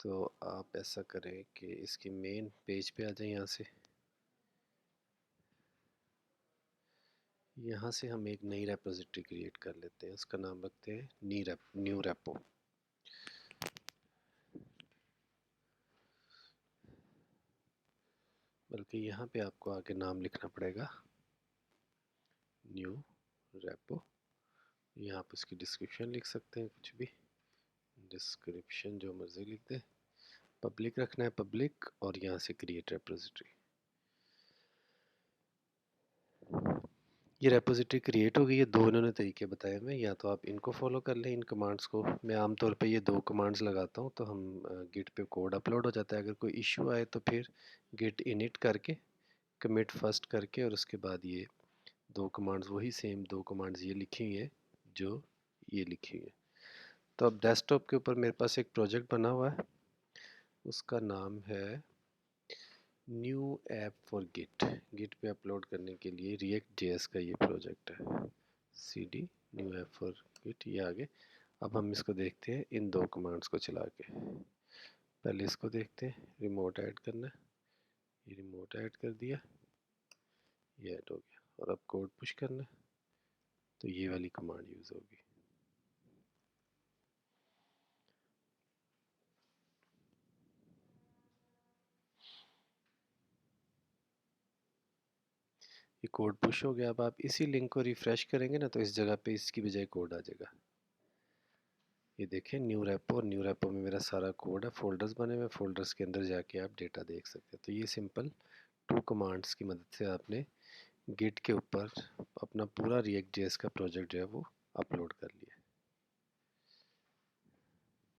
तो आप ऐसा करें कि इसकी मेन पेज पे आ जाएं। यहाँ से हम एक नई रेपोजिटरी क्रिएट कर लेते हैं। उसका नाम रखते हैं न्यू रेपो। बल्कि यहाँ पे आपको आगे नाम लिखना पड़ेगा न्यू रेपो। यहाँ पर उसकी डिस्क्रिप्शन लिख सकते हैं, कुछ भी डिस्क्रिप्शन जो मर्जी लिख दें। पब्लिक रखना है पब्लिक, और यहाँ से क्रिएट रेपोजिटरी। ये रेपोजिटरी क्रिएट हो गई है। दो इन्होंने तरीके बताए हमें, या तो आप इनको फॉलो कर लें, इन कमांड्स को। मैं आमतौर पे ये दो कमांड्स लगाता हूँ, तो हम गिट पे कोड अपलोड हो जाता है। अगर कोई इशू आए तो फिर गिट इनिट करके कमिट फर्स्ट करके, और उसके बाद ये दो कमांड्स, वही सेम दो कमांड्स ये लिखी हुई है जो ये लिखी हुई है। तो अब डेस्कटॉप के ऊपर मेरे पास एक प्रोजेक्ट बना हुआ है, उसका नाम है new app for Git. Git पे अपलोड करने के लिए रिएक्ट जेएस का ये प्रोजेक्ट है, cd new app for Git, ये आगे। अब हम इसको देखते हैं इन दो कमांड्स को चला के। पहले इसको देखते हैं, रिमोट ऐड करना है। ये रिमोट ऐड कर दिया, ये ऐड हो गया। और अब कोड पुश करना है, तो ये वाली कमांड यूज़ होगी। ये कोड पुश हो गया। अब आप इसी लिंक को रिफ्रेश करेंगे ना, तो इस जगह पे इसकी बजाय कोड आ जाएगा। ये देखें न्यू रेपो, और न्यू रेपो में मेरा सारा कोड है, फोल्डर्स बने हुए। फोल्डर्स के अंदर जाके आप डेटा देख सकते हैं। तो ये सिंपल टू कमांड्स की मदद से आपने गिट के ऊपर अपना पूरा रिएक्ट जेएस का प्रोजेक्ट जो है वो अपलोड कर लिया।